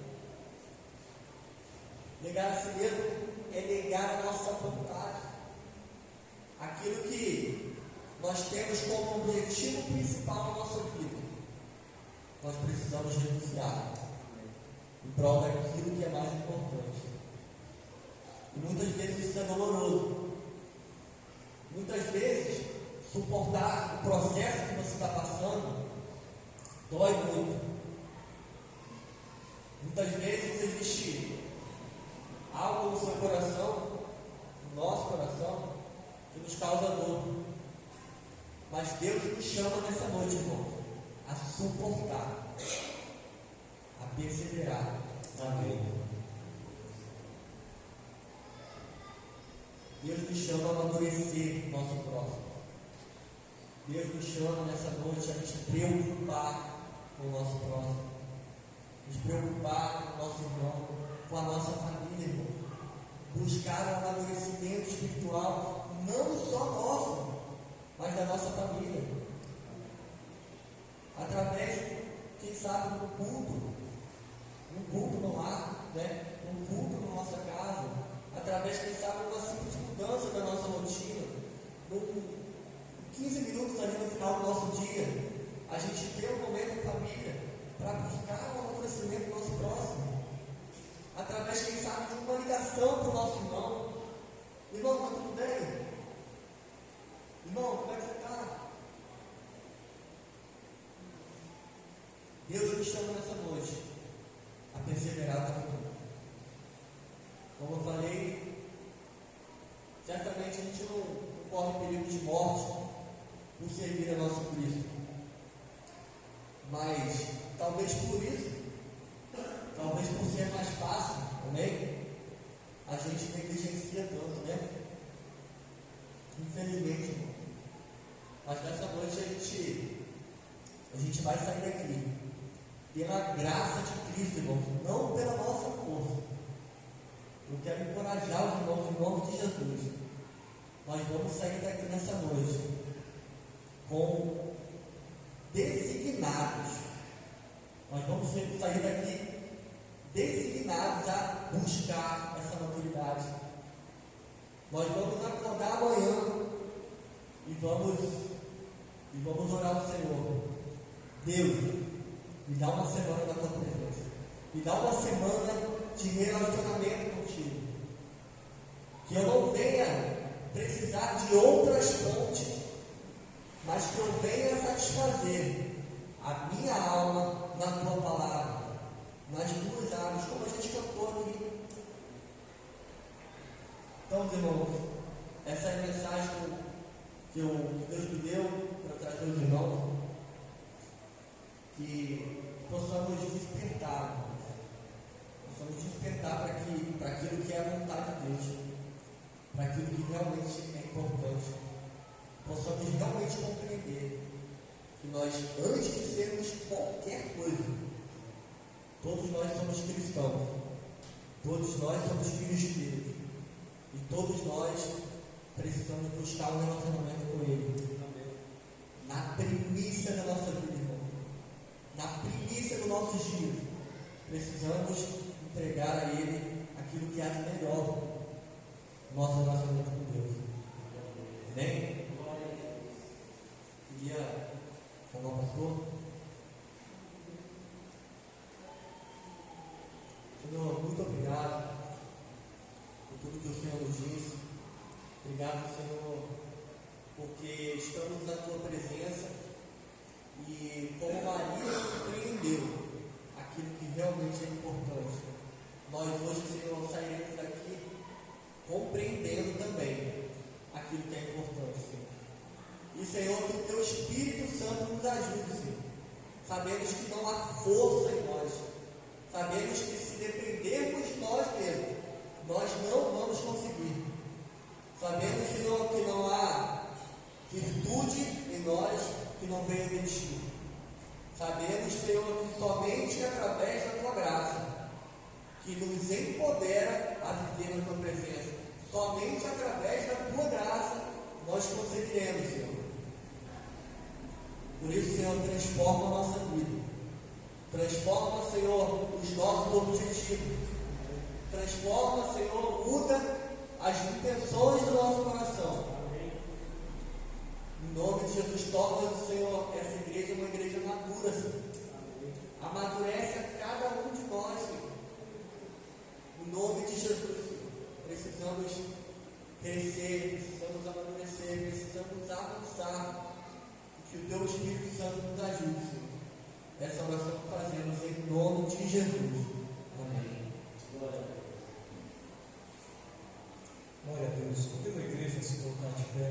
Negar a si mesmo é negar a nossa vontade. Aquilo que nós temos como objetivo principal na nossa vida, nós precisamos renunciar em prol daquilo que é mais importante. E muitas vezes isso é doloroso. Muitas vezes suportar o processo que você está passando dói muito. Muitas vezes existe algo no seu coração, no nosso coração, que nos causa dor. Mas Deus nos chama nessa noite, irmão, a suportar, a perseverar. Amém. Deus nos chama a amadurecer nosso próximo. Deus nos chama nessa noite a nos preocupar com o nosso próximo, nos preocupar com o nosso irmão, com a nossa família, irmão. Buscar um amadurecimento espiritual, não só nosso, mas da nossa família. Através, quem sabe, do culto no lar, né? Um culto na nossa casa. Através, quem sabe, de uma simples mudança da nossa rotina. 15 minutos ali no final do nosso dia, a gente tem um momento em família para buscar o amadurecimento do nosso próximo. Através, quem sabe, de uma ligação para o nosso irmão. Irmão, está tudo bem? Irmão, como é que você está? Deus nos chama nessa noite a perseverar também. Como eu falei, certamente a gente não corre perigo de morte por servir a nosso Cristo. Mas, talvez por isso, talvez por ser mais fácil, amém? A gente negligencia tanto, né? Infelizmente, irmão. Mas nessa noite a gente vai sair daqui pela graça de Cristo, irmão, não pela nossa força. Eu quero encorajar os irmãos em nome de Jesus. Nós vamos sair daqui nessa noite com designados. Nós vamos sair daqui designados a buscar essa maturidade. Nós vamos acordar amanhã e vamos orar ao Senhor. Deus, me dá uma semana da tua presença. Me dá uma semana de relacionamento contigo. Que eu não venha precisar de outras fontes, mas que eu venha satisfazer a minha alma na tua palavra, nas tuas águas, como a gente cantou aqui. Então, irmãos, essa é a mensagem que Deus me deu para trazer aos irmãos, que possamos despertar para aquilo que é a vontade de Deus, para aquilo que realmente é importante. Possamos realmente compreender que nós, antes de sermos qualquer coisa, todos nós somos cristãos, todos nós somos filhos de Deus, e todos nós precisamos buscar um relacionamento com Ele. Na primícia da nossa vida, irmão, na primícia dos nossos dias, precisamos entregar a Ele aquilo que há de melhor, nosso relacionamento com Deus. Amém? Queria falar ao pastor. Senhor, muito obrigado por tudo que o Senhor nos disse. Obrigado, Senhor, porque estamos na tua presença e, como Maria compreendeu aquilo que realmente é importante, nós hoje, Senhor, sairemos Sabemos que não há força em nós. Sabemos que se dependermos de nós mesmos, nós não vamos conseguir. Sabemos, Senhor, que não há virtude em nós que não venha de ti. Sabemos, Senhor, que somente através da tua graça, que nos empodera a viver na tua presença, somente através da tua graça nós conseguiremos, Senhor. Por isso, Senhor, transforma a nossa vida. Transforma, Senhor, os nossos objetivos. Transforma, Senhor, muda as intenções do nosso coração. Em nome de Jesus, torna, Senhor, essa igreja uma igreja madura, Senhor. Amadurece a cada um de nós, Senhor. Em nome de Jesus, Senhor. Precisamos crescer, precisamos amadurecer, precisamos avançar. Que o Teu Espírito Santo nos ajude, Senhor. Essa oração que fazemos em nome de Jesus. Amém. Glória a Deus. Glória a Deus. Convido a igreja a se colocar de pé.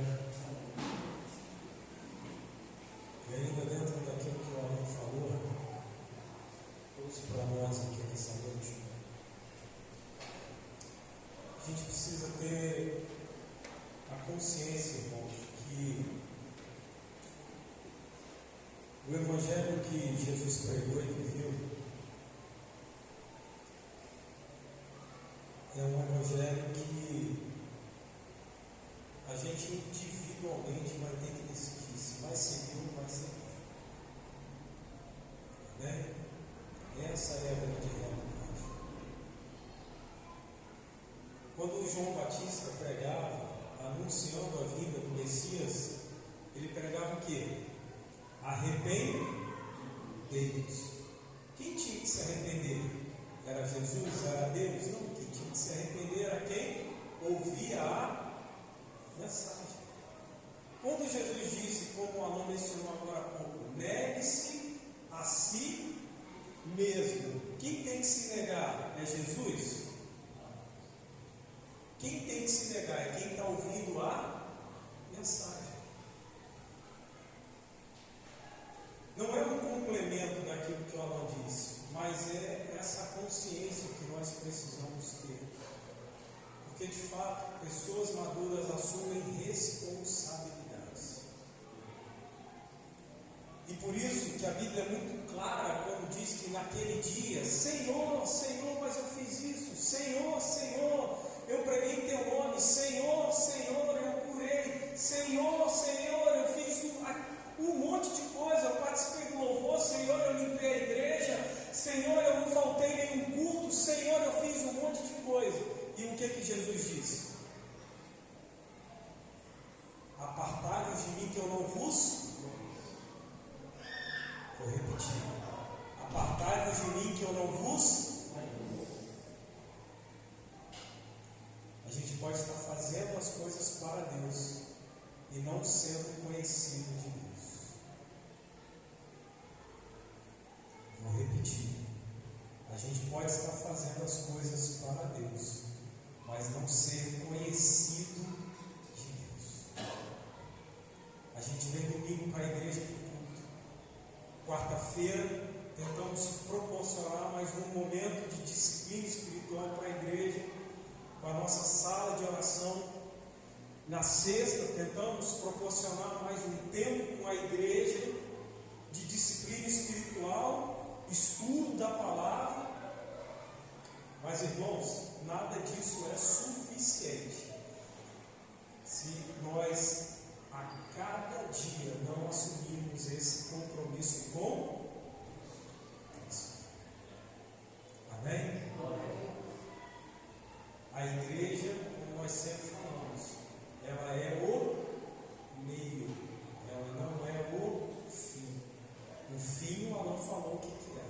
E ainda dentro daquilo que o Alan falou, trouxe para nós aqui nessa noite. A gente precisa ter a consciência, irmãos, que o Evangelho que Jesus pregou e viveu é um Evangelho que a gente individualmente vai ter que decidir se vai seguir ou não vai seguir. Amém? Essa é a grande realidade. Quando João Batista pregava, anunciando a vinda do Messias, ele pregava o quê? Arrependei-vos. Quem tinha que se arrepender? Era Jesus? Era Deus? Não, quem tinha que se arrepender era quem ouvia a mensagem. Quando Jesus disse, como o Alan mencionou agora há pouco, negue-se a si mesmo. Quem tem que se negar é Jesus? Quem tem que se negar é quem está ouvindo a mensagem. Não é um complemento daquilo que o Alan disse, mas é essa consciência que nós precisamos ter. Porque, de fato, pessoas maduras assumem responsabilidades. E por isso que a Bíblia é muito clara quando diz que naquele dia, Senhor, Senhor, mas eu fiz isso, Senhor, Senhor, eu preguei em teu nome, Senhor, Senhor, eu curei, Senhor, Senhor, eu fiz um monte de coisa, eu participei do louvor, Senhor, eu limpei a igreja, Senhor, eu não faltei nenhum culto, Senhor, eu fiz um monte de coisa. E o que Jesus disse? Apartai-vos de mim que eu não vos... Vou repetir. Apartai-vos de mim que eu não vos... A gente pode estar fazendo as coisas para Deus e não sendo conhecido de Deus. Vou repetir. A gente pode estar fazendo as coisas para Deus, mas não ser conhecido de Deus. A gente vem domingo para a igreja para o culto. Quarta-feira, tentamos proporcionar mais um momento de disciplina espiritual para a igreja, com a nossa sala de oração. Na sexta, tentamos proporcionar mais um tempo com a igreja de disciplina espiritual, estudo da palavra. Mas, irmãos, nada disso é suficiente se nós a cada dia não assumirmos esse compromisso com Cristo. Amém? A igreja, como nós sempre falamos, ela é o meio, ela não é o fim. O fim, o Alan falou o que é.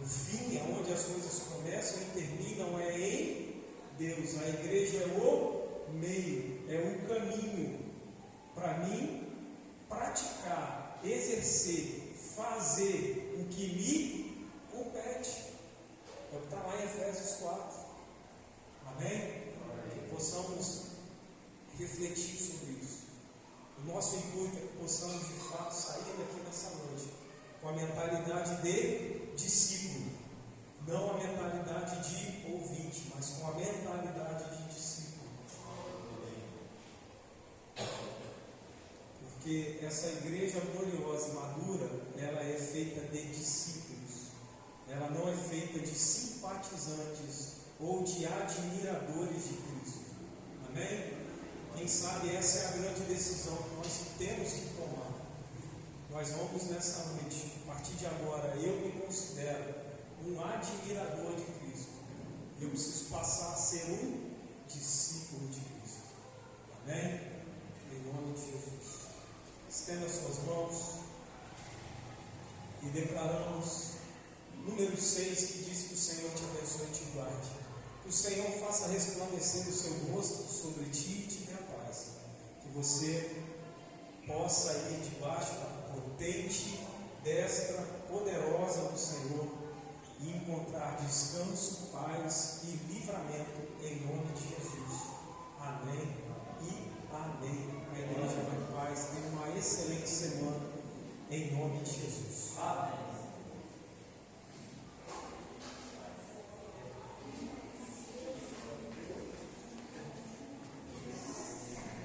O fim é onde as coisas começam e terminam, é em Deus. A igreja é o meio, é o caminho para mim praticar, exercer, fazer o que me compete. É o que está lá em Efésios 4. Amém? Que possamos refletir sobre isso. O nosso intuito é que possamos de fato sair daqui nessa noite mentalidade de discípulo, não a mentalidade de ouvinte, mas com a mentalidade de discípulo. Porque essa igreja gloriosa e madura, ela é feita de discípulos, ela não é feita de simpatizantes ou de admiradores de Cristo. Amém? Quem sabe essa é a grande decisão que nós temos que tomar. Nós vamos nessa noite, a partir de agora, eu me considero um admirador de Cristo. Eu preciso passar a ser um discípulo de Cristo. Amém? Em nome de Jesus. Estenda suas mãos e declaramos número 6, que diz que o Senhor te abençoe e te guarde. Que o Senhor faça resplandecer o seu rosto sobre ti e te dê a paz. Que você possa ir debaixo da potente destra poderosa do Senhor e encontrar descanso, paz e livramento em nome de Jesus. Amém e amém. A igreja vai em paz. Tenha uma excelente semana em nome de Jesus. Amém.